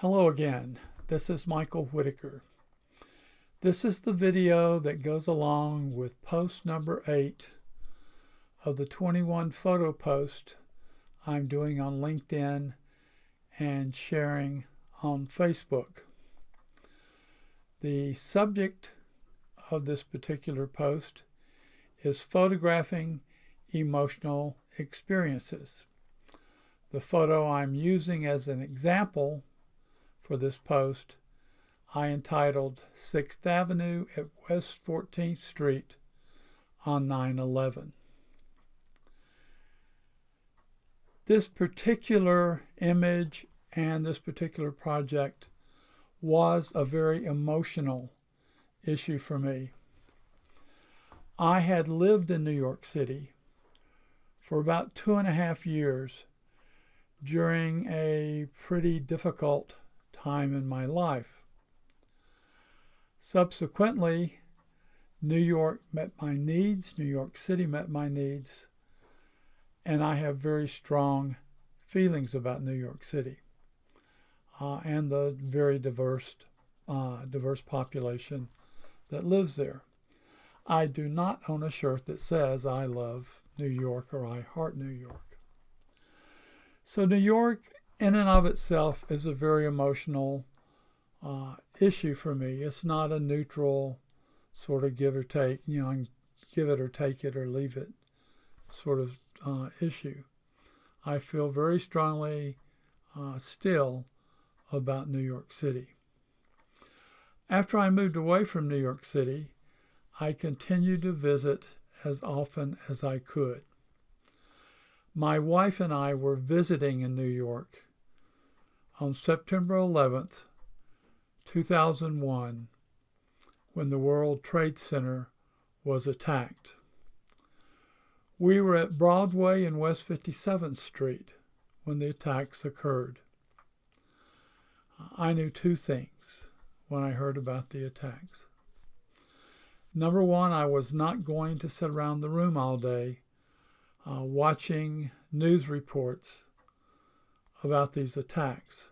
Hello again, this is Michael Whitaker. This is the video that goes along with post number 8 of the 21 photo post I'm doing on LinkedIn and sharing on Facebook. The subject of this particular post is photographing emotional experiences. The photo I'm using as an example for this post, I entitled 6th Avenue at West 14th Street on 9/11. This particular image and this particular project was a very emotional issue for me. I had lived in New York City for about 2.5 years during a pretty difficult time in my life. Subsequently, New York met my needs, New York City met my needs, and I have very strong feelings about New York City and the very diverse population that lives there. I do not own a shirt that says I love New York or I heart New York. So New York in and of itself is a very emotional issue for me. It's not a neutral sort of give or take, give it or take it or leave it sort of issue. I feel very strongly still about New York City. After I moved away from New York City, I continued to visit as often as I could. My wife and I were visiting in New York on September 11th, 2001, when the World Trade Center was attacked. We were at Broadway and West 57th Street when the attacks occurred. I knew two things when I heard about the attacks. Number one, I was not going to sit around the room all day watching news reports about these attacks.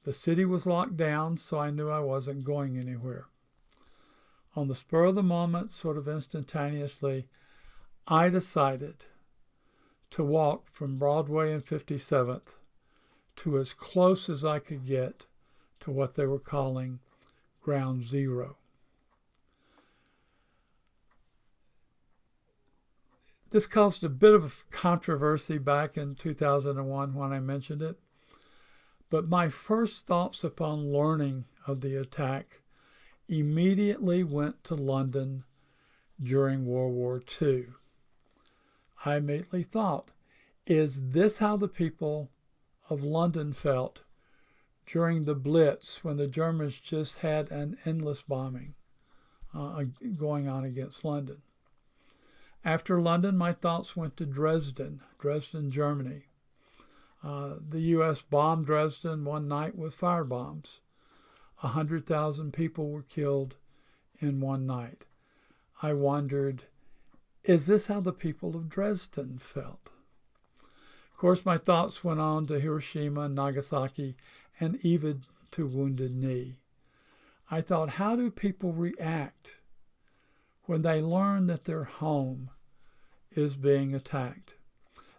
The city was locked down, so I knew I wasn't going anywhere. On the spur of the moment, sort of instantaneously, I decided to walk from Broadway and 57th to as close as I could get to what they were calling Ground Zero. This caused a bit of controversy back in 2001 when I mentioned it, but my first thoughts upon learning of the attack immediately went to London during World War II. I immediately thought, is this how the people of London felt during the Blitz when the Germans just had an endless bombing going on against London? After London, my thoughts went to Dresden, Germany. The U.S. bombed Dresden one night with firebombs. 100,000 people were killed in one night. I wondered, is this how the people of Dresden felt? Of course, my thoughts went on to Hiroshima and Nagasaki and even to Wounded Knee. I thought, how do people react when they learn that their home is being attacked?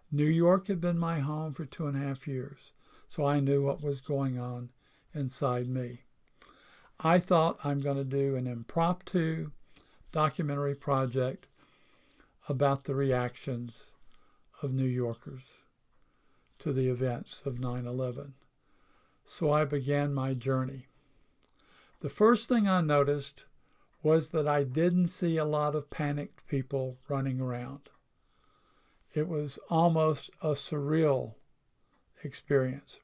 New York had been my home for 2.5 years, so I knew what was going on inside me. I thought, I'm going to do an impromptu documentary project about the reactions of New Yorkers to the events of 9/11. So I began my journey. The first thing I noticed was that I didn't see a lot of panicked people running around. It was almost a surreal experience.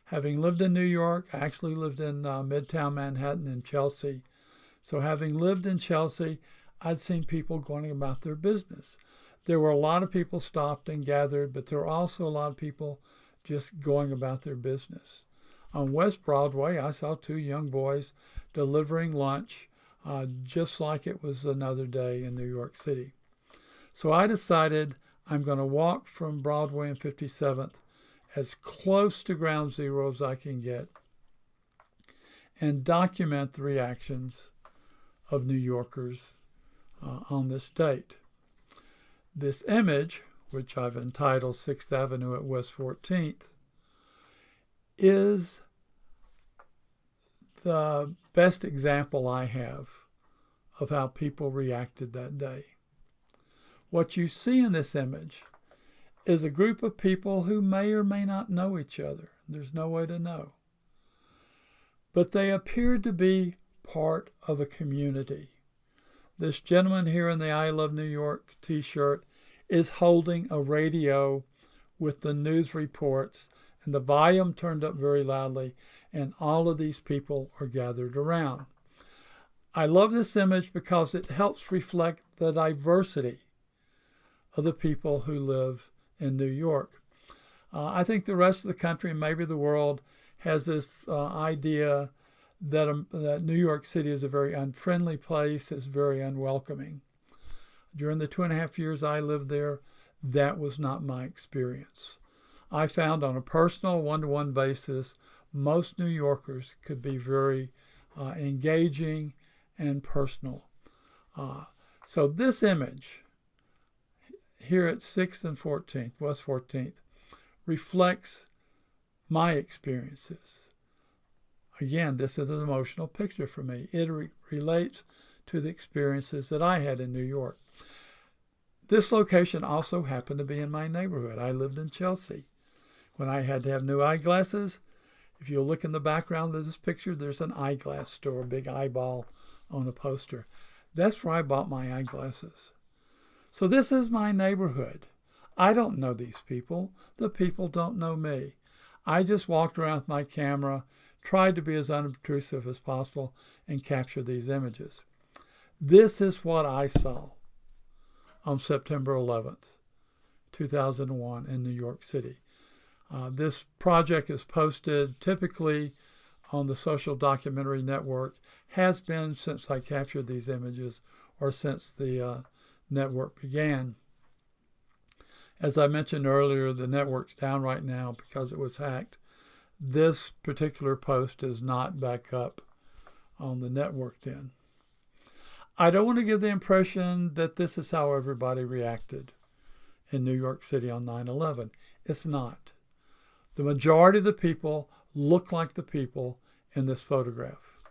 Having lived in New York, I actually lived in Midtown Manhattan in Chelsea. So having lived in Chelsea, I'd seen people going about their business. There were a lot of people stopped and gathered, but there were also a lot of people just going about their business. On West Broadway, I saw two young boys delivering lunch just like it was another day in New York City. So I decided I'm going to walk from Broadway and 57th as close to Ground Zero as I can get and document the reactions of New Yorkers on this date. This image, which I've entitled 6th Avenue at West 14th, is the best example I have of how people reacted that day. What you see in this image is a group of people who may or may not know each other. There's no way to know. But they appeared to be part of a community. This gentleman here in the I Love New York t-shirt is holding a radio with the news reports and the volume turned up very loudly, and all of these people are gathered around. I love this image because it helps reflect the diversity of the people who live in New York. I think the rest of the country, maybe the world, has this idea that New York City is a very unfriendly place, it's very unwelcoming. During the 2.5 years I lived there, that was not my experience. I found on a personal one-to-one basis, most New Yorkers could be very engaging and personal. So this image here at 6th and 14th, West 14th, reflects my experiences. Again, this is an emotional picture for me. It relates to the experiences that I had in New York. This location also happened to be in my neighborhood. I lived in Chelsea. When I had to have new eyeglasses, if you'll look in the background of this picture, there's an eyeglass store, a big eyeball on a poster. That's where I bought my eyeglasses. So this is my neighborhood. I don't know these people. The people don't know me. I just walked around with my camera, tried to be as unobtrusive as possible, and capture these images. This is what I saw on September 11th, 2001 in New York City. This project is posted typically on the Social Documentary Network, has been since I captured these images or since the network began. As I mentioned earlier, the network's down right now because it was hacked. This particular post is not back up on the network then. I don't want to give the impression that this is how everybody reacted in New York City on 9/11. It's not. The majority of the people look like the people in this photograph.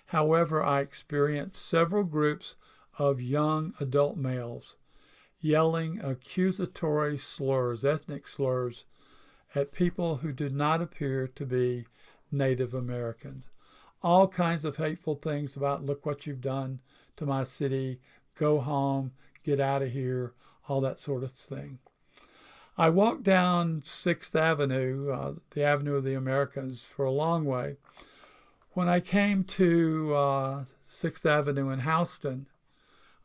However, I experienced several groups of young adult males yelling accusatory slurs, ethnic slurs, at people who did not appear to be Native Americans. All kinds of hateful things about, look what you've done to my city, go home, get out of here, all that sort of thing. I walked down 6th Avenue, the Avenue of the Americans, for a long way. When I came to 6th Avenue in Houston,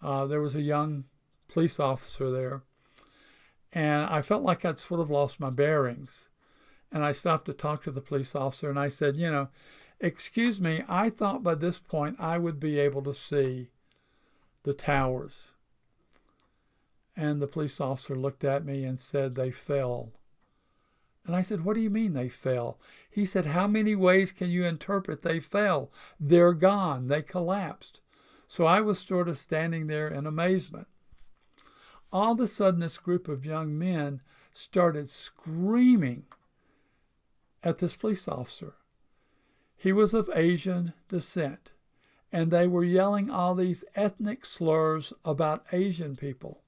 there was a young police officer there, and I felt like I'd sort of lost my bearings. And I stopped to talk to the police officer, and I said, excuse me, I thought by this point I would be able to see the towers. And the police officer looked at me and said, they fell. And I said, what do you mean they fell? He said, how many ways can you interpret they fell? They're gone. They collapsed. So I was sort of standing there in amazement. All of a sudden, this group of young men started screaming at this police officer. He was of Asian descent, and they were yelling all these ethnic slurs about Asian people.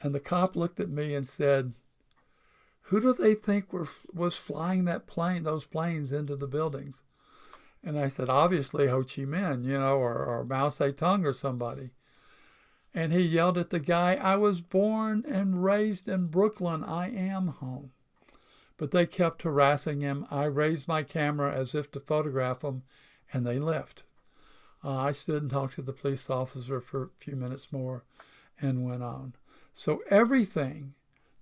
And the cop looked at me and said, who do they think was flying those planes into the buildings? And I said, obviously Ho Chi Minh, or Mao Zedong or somebody. And he yelled at the guy, I was born and raised in Brooklyn. I am home. But they kept harassing him. I raised my camera as if to photograph him, and they left. I stood and talked to the police officer for a few minutes more and went on. So everything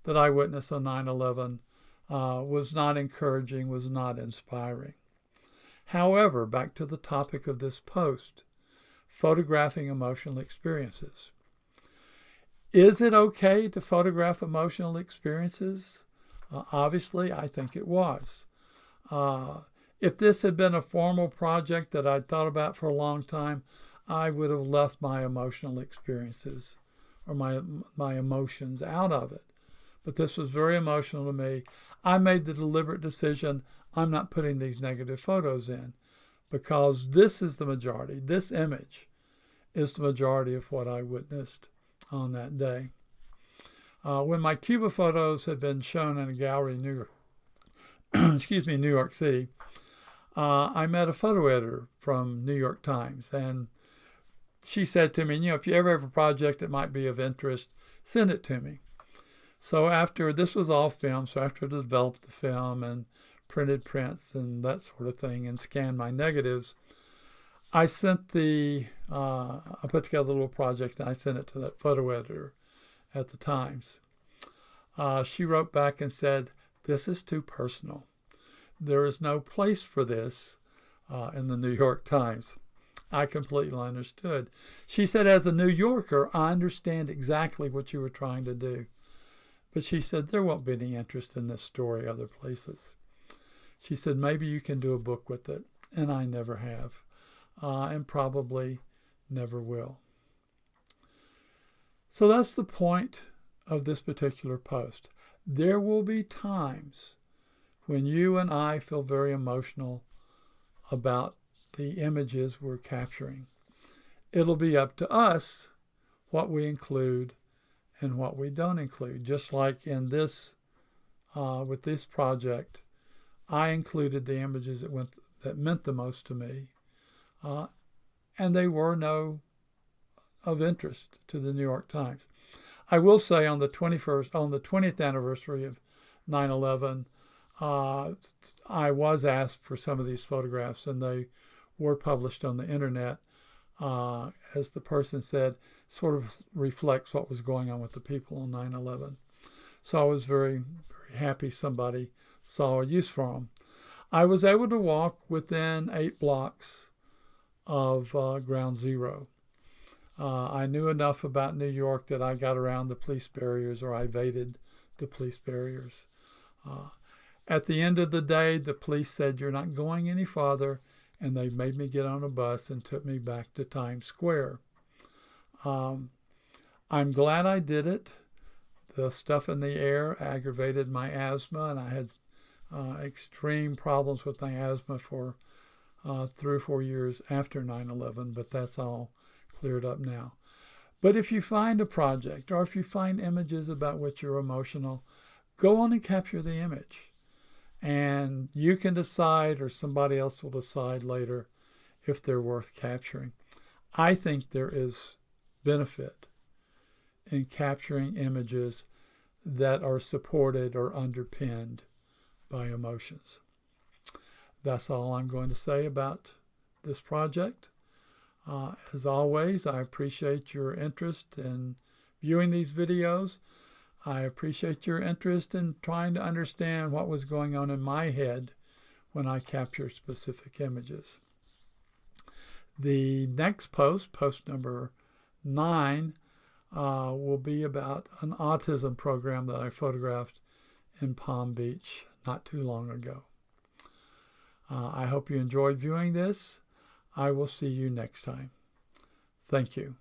that I witnessed on 9/11 was not encouraging, was not inspiring. However, back to the topic of this post, photographing emotional experiences. Is it okay to photograph emotional experiences? Obviously, I think it was. If this had been a formal project that I'd thought about for a long time, I would have left my emotional experiences or my emotions out of it. But this was very emotional to me. I made the deliberate decision, I'm not putting these negative photos in because this is the majority. This image is the majority of what I witnessed on that day. When my Cuba photos had been shown in a gallery in New York City, I met a photo editor from New York Times, and she said to me, if you ever have a project that might be of interest, send it to me. So this was all film, so after I developed the film and printed prints and that sort of thing and scanned my negatives, I sent I put together a little project and I sent it to that photo editor at the Times. She wrote back and said, "This is too personal. There is no place for this in the New York Times." I completely understood. She said, "As a New Yorker, I understand exactly what you were trying to do." But she said, "There won't be any interest in this story other places." She said, "Maybe you can do a book with it." And I never have, and probably never will. So that's the point of this particular post. There will be times when you and I feel very emotional about the images we're capturing. It'll be up to us what we include and what we don't include. Just like in this, with this project, I included the images that meant the most to me, and they were of interest to the New York Times. I will say on the 20th anniversary of 9/11, I was asked for some of these photographs, and they were published on the internet. As the person said, sort of reflects what was going on with the people on 9/11. So I was very, very happy somebody saw a use for them. I was able to walk within 8 blocks of Ground Zero. I knew enough about New York that I got around the police barriers, or I evaded the police barriers. At the end of the day, the police said, "You're not going any farther," and they made me get on a bus and took me back to Times Square. I'm glad I did it. The stuff in the air aggravated my asthma, and I had extreme problems with my asthma for 3 or 4 years after 9/11, but that's all cleared up now. But if you find a project or if you find images about which you're emotional, go on and capture the image. And you can decide, or somebody else will decide later, if they're worth capturing. I think there is benefit in capturing images that are supported or underpinned by emotions. That's all I'm going to say about this project. As always, I appreciate your interest in viewing these videos. I appreciate your interest in trying to understand what was going on in my head when I capture specific images. The next post number 9, will be about an autism program that I photographed in Palm Beach not too long ago. I hope you enjoyed viewing this. I will see you next time. Thank you.